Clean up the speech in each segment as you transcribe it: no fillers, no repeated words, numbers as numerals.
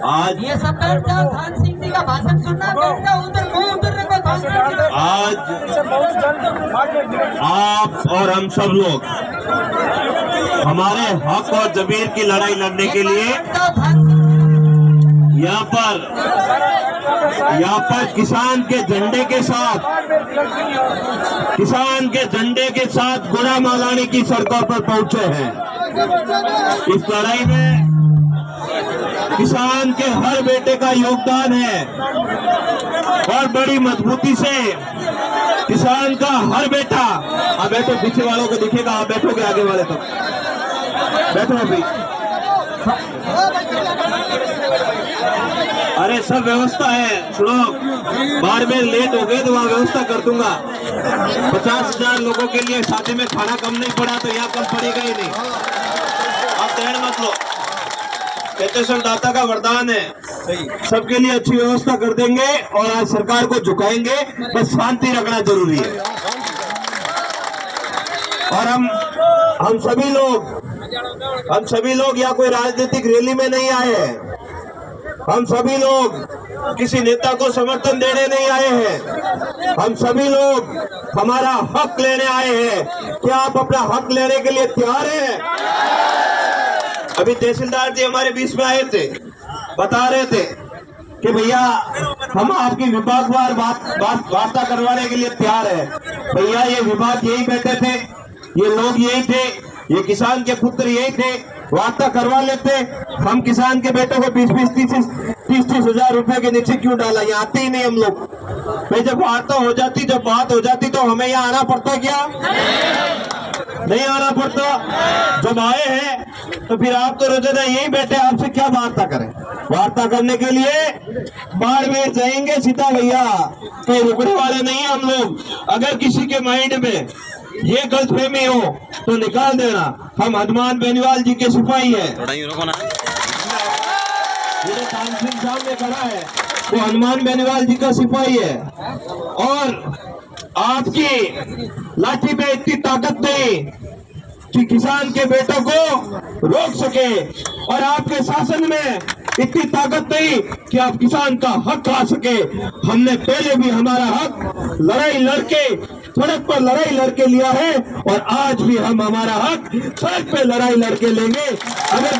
आज ये सब बैठ जाओ, खान सिंह जी का भाषण सुनना, बैठ जाओ उधर, कोई उधर रखो आज आप और हम सब लोग हमारे हक और जमीर की लड़ाई लड़ने के लिए यहाँ पर किसान के झंडे के साथ घोड़ा मालानी की सड़कों पर पहुंचे हैं। इस लड़ाई में किसान के हर बेटे का योगदान है और बड़ी मजबूती से किसान का हर बेटा। अब बैठो, पीछे वालों को दिखेगा, आप बैठोगे आगे वाले तो बैठो अभी। अरे सब व्यवस्था है, सुनो, बार में लेट हो गए तो वहाँ व्यवस्था कर दूंगा। 50,000 लोगों के लिए साथ में खाना कम नहीं पड़ा तो यहाँ कम पड़ेगा ही नहीं। आप ध्यान मत लो, चेतेश्वर दाता का वरदान है, सबके लिए अच्छी व्यवस्था कर देंगे और आज सरकार को झुकाएंगे। बस शांति रखना जरूरी है। और हम सभी लोग यहाँ कोई राजनीतिक रैली में नहीं आए हैं। हम सभी लोग किसी नेता को समर्थन देने नहीं आए हैं। हम सभी लोग हमारा हक लेने आए हैं। क्या आप अपना हक लेने के लिए तैयार हैं? अभी तहसीलदार जी हमारे बीच में आए थे, बता रहे थे कि भैया हम आपकी विभागवार वार्ता करवाने के लिए तैयार है। भैया ये विभाग यही बैठे थे, ये लोग यही थे, ये किसान के पुत्र यही थे, वार्ता करवा लेते। हम किसान के बेटों को 20-30 हजार रुपए के नीचे क्यों डाला? यहाँ आते ही नहीं हम लोग। भाई जब वार्ता हो जाती, जब बात हो जाती तो हमें यहाँ आना पड़ता क्या? नहीं आना पड़ता। जब आए हैं तो फिर आप तो रोजाना यही बैठे, आपसे क्या वार्ता करें? वार्ता करने के लिए बाड़मेर जाएंगे सीता भैया, कोई रुकने वाले नहीं है हम लोग। अगर किसी के माइंड में ये गलतफहमी हो तो निकाल देना, हम हनुमान बेनीवाल जी के सिपाही हैं। कान सिंह सामने खड़ा है, वो हनुमान बेनीवाल जी का सिपाही है। और आपकी लाठी में इतनी ताकत नहीं कि किसान के बेटों को रोक सके, और आपके शासन में इतनी ताकत नहीं कि आप किसान का हक खा सके। हमने पहले भी हमारा हक लड़ाई लड़के सड़क पर लड़ाई लड़के लिया है और आज भी हम हमारा हक सड़क पे लड़ाई लड़के लेंगे। अगर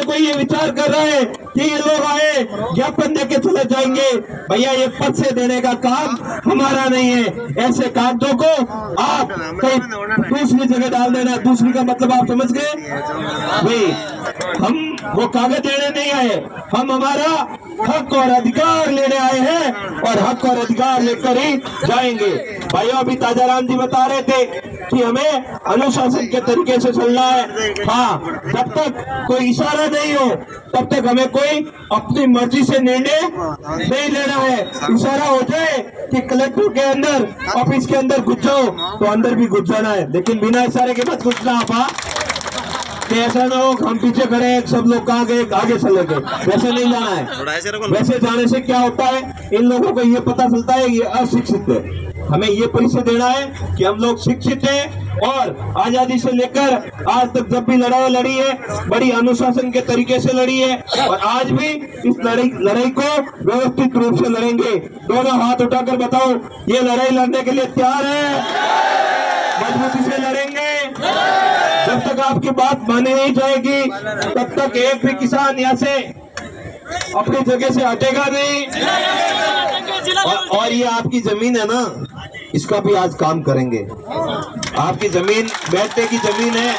कोई ये विचार कर रहा है कि ये लोग आए ज्ञापन देके चले जाएंगे, भैया ये पद से देने का काम हमारा नहीं है। ऐसे कागजों को आप कहीं दूसरी जगह डाल देना। दूसरी का मतलब आप समझ गए भाई? हम वो कागज देने नहीं आए, हम हमारा हक और अधिकार लेने आए हैं और हक और अधिकार लेकर ही जाएंगे। भाइयों अभी ताजाराम जी बता रहे थे कि हमें अनुशासन के तरीके से चलना है। हाँ, जब तक कोई इशारा नहीं हो तब तक हमें कोई अपनी मर्जी से निर्णय नहीं लेना है। इशारा हो जाए कि कलेक्टर के अंदर, ऑफिस के अंदर घुस जाओ तो अंदर भी घुस जाना है, लेकिन बिना इशारे के मत घुसना। आप ऐसा ना हो हम पीछे खड़े हैं, सब लोग कहाँ गए, आगे चले गए, वैसे नहीं जाना है। वैसे जाने से क्या होता है, इन लोगों को ये पता चलता है ये अशिक्षित है। हमें ये परिचय देना है कि हम लोग शिक्षित हैं और आजादी से लेकर आज तक जब भी लड़ाई लड़ी है बड़ी अनुशासन के तरीके से लड़ी है, और आज भी इस लड़ाई को व्यवस्थित रूप से लड़ेंगे। दोनों हाथ उठाकर बताओ, ये लड़ाई लड़ने के लिए तैयार है? मजबूती से लड़ेंगे। जब तक आपकी बात मानी नहीं जाएगी तब तक एक भी किसान यहाँ से अपनी जगह से हटेगा नहीं। और ये आपकी जमीन है ना, इसका भी आज काम करेंगे। आपकी जमीन बैठने की जमीन है,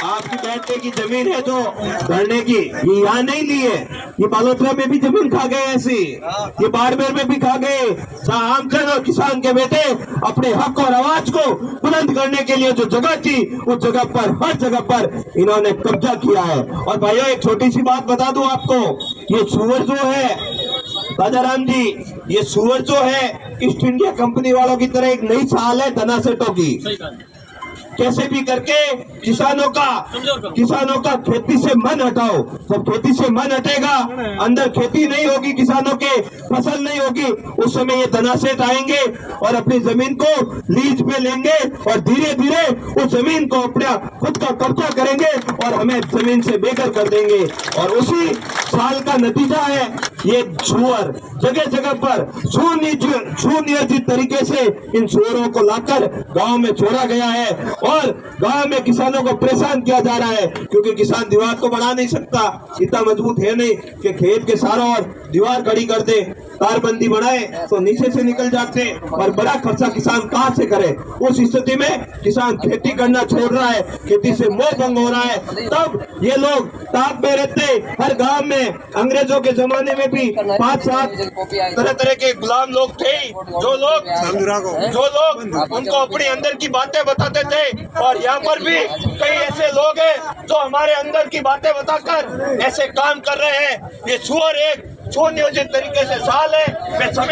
आपकी बैठने की जमीन है जो धरने की, ये यहाँ नहीं ली है। ये बालोतरा में भी जमीन खा गए ऐसी, ये बाड़मेर में भी खा गए। आमजन और किसान के बेटे अपने हक और आवाज को बुलंद करने के लिए जो जगह थी उस जगह पर, हर जगह पर इन्होंने कब्जा किया है। और भाइयों एक छोटी सी बात बता दूं आपको, ये सुअर जो है राजाराम जी, ये सुअर जो है ईस्ट इंडिया कंपनी वालों की तरह एक नई चाल है धना सेठों की। कैसे भी करके किसानों का खेती से मन हटाओ। जब खेती से मन हटेगा, अंदर खेती नहीं होगी, किसानों के फसल नहीं होगी, उस समय ये धनासेठ आएंगे और अपनी जमीन को लीज पे लेंगे और धीरे धीरे उस जमीन को अपना खुद का कब्जा करेंगे और हमें जमीन से बेघर कर देंगे। और उसी साल का नतीजा है ये सुअर। जगह जगह पर सुनियोजित तरीके से इन सुअरों को लाकर गांव में छोड़ा गया है और गांव में किसानों को परेशान किया जा रहा है, क्योंकि किसान दीवार तो बना नहीं सकता, इतना मजबूत है नहीं कि खेत के चारों ओर दीवार खड़ी कर दे। तारबंदी बनाए तो नीचे से निकल जाते और बड़ा खर्चा किसान कहाँ से करे। उस स्थिति में किसान खेती करना छोड़ रहा है, खेती से मोह भंग हो रहा है। तब ये लोग ताक में रहते। हर गांव में अंग्रेजों के जमाने में भी 5-7 तरह तरह के गुलाम लोग थे, जो लोग उनको अपने अंदर की बातें बताते थे। और यहाँ पर भी कई ऐसे लोग हैं जो हमारे अंदर की बातें बताकर ऐसे काम कर रहे हैं। ये सुअर एक सुनियोजित तरीके से साल है।